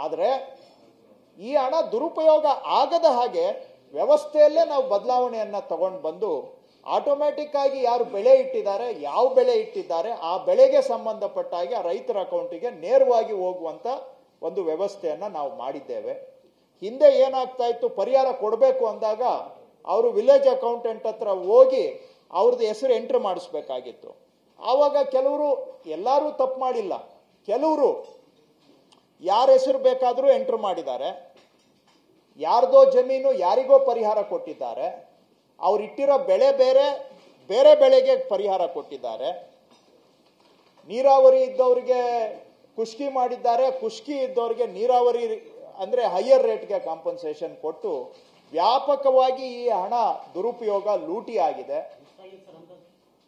ಆದರೆ ಈ ಹಣ ದುರುಪಯೋಗ ಆಗದ ಹಾಗೆ ವ್ಯವಸ್ಥೆಯಲ್ಲೇ ನಾವು ಬದಲಾವಣೆಯನ್ನು ತಗೊಂಡು ಬಂದು ಆಟೋಮ್ಯಾಟಿಕ್ ಆಗಿ ಯಾರು ಬೆಳೆ ಇಟ್ಟಿದ್ದಾರೆ, ಯಾವ ಬೆಳೆ ಇಟ್ಟಿದ್ದಾರೆ, ಆ ಬೆಳೆಗೆ ಸಂಬಂಧಪಟ್ಟ ಹಾಗೆ ಆ ರೈತರ ಅಕೌಂಟಿಗೆ ನೇರವಾಗಿ ಹೋಗುವಂತ ಒಂದು ವ್ಯವಸ್ಥೆಯನ್ನ ನಾವು ಮಾಡಿದ್ದೇವೆ. ಹಿಂದೆ ಏನಾಗ್ತಾ ಇತ್ತು, ಪರಿಹಾರ ಕೊಡಬೇಕು ಅಂದಾಗ ಅವರು ವಿಲೇಜ್ ಅಕೌಂಟೆಂಟ್ ಹತ್ರ ಹೋಗಿ ಅವ್ರದ್ದು ಹೆಸರು ಎಂಟ್ರ್ ಮಾಡಿಸ್ಬೇಕಾಗಿತ್ತು. ಆವಾಗ ಕೆಲವರು, ಎಲ್ಲರೂ ತಪ್ಪು ಮಾಡಿಲ್ಲ, ಕೆಲವರು ಯಾರ ಹೆಸರು ಬೇಕಾದರೂ ಎಂಟ್ರ್ ಮಾಡಿದ್ದಾರೆ, ಯಾರ್ದೋ ಜಮೀನು ಯಾರಿಗೋ ಪರಿಹಾರ ಕೊಟ್ಟಿದ್ದಾರೆ, ಅವ್ರು ಇಟ್ಟಿರೋ ಬೆಳೆ ಬೇರೆ ಬೇರೆ ಬೆಳೆಗೆ ಪರಿಹಾರ ಕೊಟ್ಟಿದ್ದಾರೆ, ನೀರಾವರಿ ಇದ್ದವರಿಗೆ ಖುಷ್ಕಿ ಮಾಡಿದ್ದಾರೆ, ಖುಷ್ಕಿ ಇದ್ದವರಿಗೆ ನೀರಾವರಿ ಅಂದ್ರೆ ಹೈಯರ್ ರೇಟ್ಗೆ ಕಾಂಪನ್ಸೇಷನ್ ಕೊಟ್ಟು ವ್ಯಾಪಕವಾಗಿ ಈ ಹಣ ದುರುಪಯೋಗ ಲೂಟಿ ಆಗಿದೆ.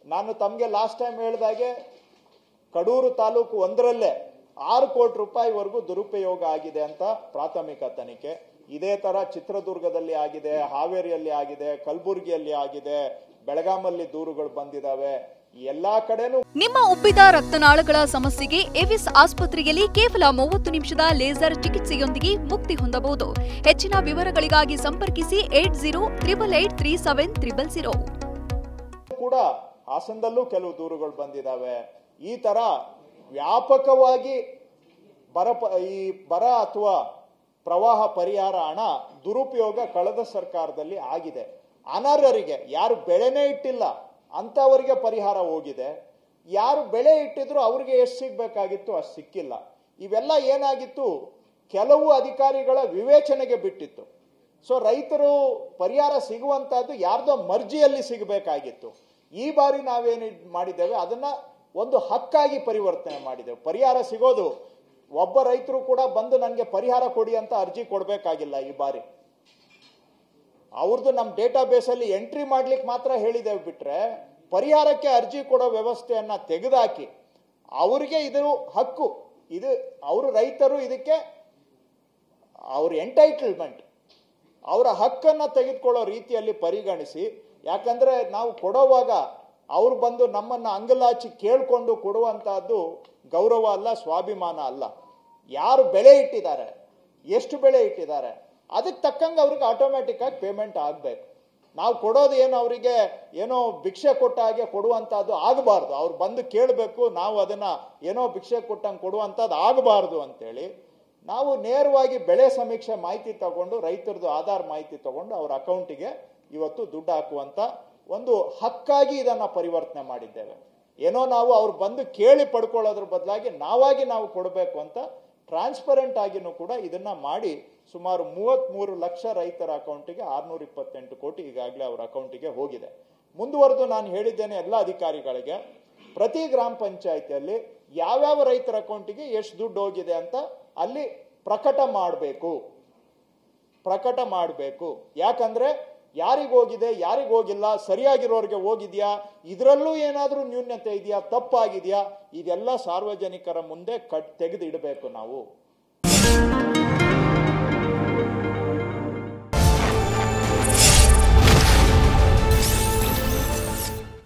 ನಾನು ತಮಗೆ ಲಾಸ್ಟ್ ಟೈಮ್ ಹೇಳಿದಾಗೆ ಕಡೂರು ತಾಲೂಕು ಒಂದರಲ್ಲೇ 6 ಕೋಟಿ ರೂಪಾಯಿವರೆಗೂ ದುರುಪಯೋಗ ಆಗಿದೆ ಅಂತ ಪ್ರಾಥಮಿಕ ತನಿಖೆ. ಇದೇ ತರ ಚಿತ್ರದುರ್ಗದಲ್ಲಿ ಆಗಿದೆ, ಹಾವೇರಿಯಲ್ಲಿ ಆಗಿದೆ, ಕಲಬುರಗಿಯಲ್ಲಿ ಆಗಿದೆ, ಬೆಳಗಾಮಲ್ಲಿ ದೂರುಗಳು ಬಂದಿದ್ದಾವೆ. ಎಲ್ಲಾ ಕಡೆನೂ ನಿಮ್ಮ ಉಬ್ಬಿದ ರಕ್ತನಾಳಗಳ ಸಮಸ್ಯೆಗೆ ಎವಿಸ್ ಆಸ್ಪತ್ರೆಯಲ್ಲಿ ಕೇವಲ 30 ನಿಮಿಷದ ಲೇಸರ್ ಚಿಕಿತ್ಸೆಯೊಂದಿಗೆ ಮುಕ್ತಿ ಹೊಂದಬಹುದು. ಹೆಚ್ಚಿನ ವಿವರಗಳಿಗಾಗಿ ಸಂಪರ್ಕಿಸಿ 8088837000. ಕೂಡ ಹಾಸನದಲ್ಲೂ ಕೆಲವು ದೂರುಗಳು ಬಂದಿದ್ದಾವೆ. ಈ ತರ ವ್ಯಾಪಕವಾಗಿ ಬರ ಅಥವಾ ಪ್ರವಾಹ ಪರಿಹಾರ ಹಣ ದುರುಪಯೋಗ ಕಳೆದ ಸರ್ಕಾರದಲ್ಲಿ ಆಗಿದೆ. ಅನರ್ಹರಿಗೆ, ಯಾರು ಬೆಳೆನೇ ಇಟ್ಟಿಲ್ಲ ಅಂತವರಿಗೆ ಪರಿಹಾರ ಹೋಗಿದೆ, ಯಾರು ಬೆಳೆ ಇಟ್ಟಿದ್ರು ಅವ್ರಿಗೆ ಎಷ್ಟು ಸಿಗ್ಬೇಕಾಗಿತ್ತು ಅಷ್ಟು ಸಿಕ್ಕಿಲ್ಲ. ಇವೆಲ್ಲ ಏನಾಗಿತ್ತು, ಕೆಲವು ಅಧಿಕಾರಿಗಳ ವಿವೇಚನೆಗೆ ಬಿಟ್ಟಿತ್ತು. ಸೊ ರೈತರು ಪರಿಹಾರ ಸಿಗುವಂತಹದ್ದು ಯಾರ್ದೋ ಮರ್ಜಿಯಲ್ಲಿ ಸಿಗಬೇಕಾಗಿತ್ತು. ಈ ಬಾರಿ ನಾವೇನು ಮಾಡಿದ್ದೇವೆ, ಅದನ್ನ ಒಂದು ಹಕ್ಕಾಗಿ ಪರಿವರ್ತನೆ ಮಾಡಿದ್ದೇವೆ. ಪರಿಹಾರ ಸಿಗೋದು ಒಬ್ಬ ರೈತರು ಕೂಡ ಬಂದು ನನಗೆ ಪರಿಹಾರ ಕೊಡಿ ಅಂತ ಅರ್ಜಿ ಕೊಡಬೇಕಾಗಿಲ್ಲ. ಈ ಬಾರಿ ಅವ್ರದ್ದು ನಮ್ಮ ಡೇಟಾ ಬೇಸ್ ಅಲ್ಲಿ ಎಂಟ್ರಿ ಮಾಡ್ಲಿಕ್ಕೆ ಮಾತ್ರ ಹೇಳಿದ್ದೇವೆ, ಬಿಟ್ರೆ ಪರಿಹಾರಕ್ಕೆ ಅರ್ಜಿ ಕೊಡೋ ವ್ಯವಸ್ಥೆಯನ್ನ ತೆಗೆದುಹಾಕಿ ಅವ್ರಿಗೆ ಇದು ಹಕ್ಕು, ಇದು ಅವರು ರೈತರು ಇದಕ್ಕೆ ಅವ್ರ ಎಂಟೈಟಲ್ಮೆಂಟ್, ಅವರ ಹಕ್ಕನ್ನ ತೆಗೆದುಕೊಳ್ಳೋ ರೀತಿಯಲ್ಲಿ ಪರಿಗಣಿಸಿ. ಯಾಕಂದ್ರೆ ನಾವು ಕೊಡೋವಾಗ ಅವ್ರು ಬಂದು ನಮ್ಮನ್ನ ಅಂಗಲಾಚಿ ಕೇಳ್ಕೊಂಡು ಕೊಡುವಂತಹದ್ದು ಗೌರವ ಅಲ್ಲ, ಸ್ವಾಭಿಮಾನ ಅಲ್ಲ. ಯಾರು ಬೆಳೆ ಇಟ್ಟಿದ್ದಾರೆ, ಎಷ್ಟು ಬೆಳೆ ಇಟ್ಟಿದ್ದಾರೆ, ಅದಕ್ಕೆ ತಕ್ಕಂಗೆ ಅವ್ರಿಗೆ ಆಟೋಮ್ಯಾಟಿಕ್ ಆಗಿ ಪೇಮೆಂಟ್ ಆಗಬೇಕು. ನಾವು ಕೊಡೋದು ಏನು ಅವರಿಗೆ ಏನೋ ಭಿಕ್ಷೆ ಕೊಟ್ಟ ಹಾಗೆ ಕೊಡುವಂತಹದ್ದು ಆಗಬಾರ್ದು. ಅವ್ರು ಬಂದು ಕೇಳಬೇಕು, ನಾವು ಅದನ್ನ ಏನೋ ಭಿಕ್ಷೆ ಕೊಟ್ಟಂಗೆ ಕೊಡುವಂಥದ್ದು ಆಗಬಾರ್ದು ಅಂತೇಳಿ ನಾವು ನೇರವಾಗಿ ಬೆಳೆ ಸಮೀಕ್ಷೆ ಮಾಹಿತಿ ತಗೊಂಡು, ರೈತರದ್ದು ಆಧಾರ್ ಮಾಹಿತಿ ತಗೊಂಡು ಅವ್ರ ಅಕೌಂಟಿಗೆ ಇವತ್ತು ದುಡ್ಡು ಹಾಕುವಂತ ಒಂದು ಹಕ್ಕಾಗಿ ಇದನ್ನ ಪರಿವರ್ತನೆ ಮಾಡಿದ್ದೇವೆ. ಏನೋ ನಾವು ಅವ್ರು ಬಂದು ಕೇಳಿ ಪಡ್ಕೊಳ್ಳೋದ್ರ ಬದಲಾಗಿ ನಾವಾಗಿ ನಾವು ಕೊಡಬೇಕು ಅಂತ ಟ್ರಾನ್ಸ್ಪರೆಂಟ್ ಆಗಿನೂ ಕೂಡ ಇದನ್ನ ಮಾಡಿ ಸುಮಾರು 33 ಲಕ್ಷ ರೈತರ ಅಕೌಂಟಿಗೆ 628 ಕೋಟಿ ಈಗಾಗಲೇ ಅವರ ಅಕೌಂಟಿಗೆ ಹೋಗಿದೆ. ಮುಂದುವರೆದು ನಾನು ಹೇಳಿದ್ದೇನೆ ಎಲ್ಲ ಅಧಿಕಾರಿಗಳಿಗೆ, ಪ್ರತಿ ಗ್ರಾಮ ಪಂಚಾಯಿತಿಯಲ್ಲಿ ಯಾವ್ಯಾವ ರೈತರ ಅಕೌಂಟಿಗೆ ಎಷ್ಟು ದುಡ್ಡು ಹೋಗಿದೆ ಅಂತ ಅಲ್ಲಿ ಪ್ರಕಟ ಮಾಡಬೇಕು. ಯಾಕಂದ್ರೆ ಯಾರಿಗೋಗಿದೆ, ಯಾರಿಗೋಗಿಲ್ಲ, ಸರಿಯಾಗಿರೋರಿಗೆ ಹೋಗಿದ್ಯಾ, ಇದರಲ್ಲೂ ಏನಾದ್ರೂ ನ್ಯೂನ್ಯತೆ ಇದೆಯಾ, ತಪ್ಪಾಗಿದೆಯಾ, ಇದೆಲ್ಲ ಸಾರ್ವಜನಿಕರ ಮುಂದೆ ತೆಗೆದು ಇಡಬೇಕು ನಾವು.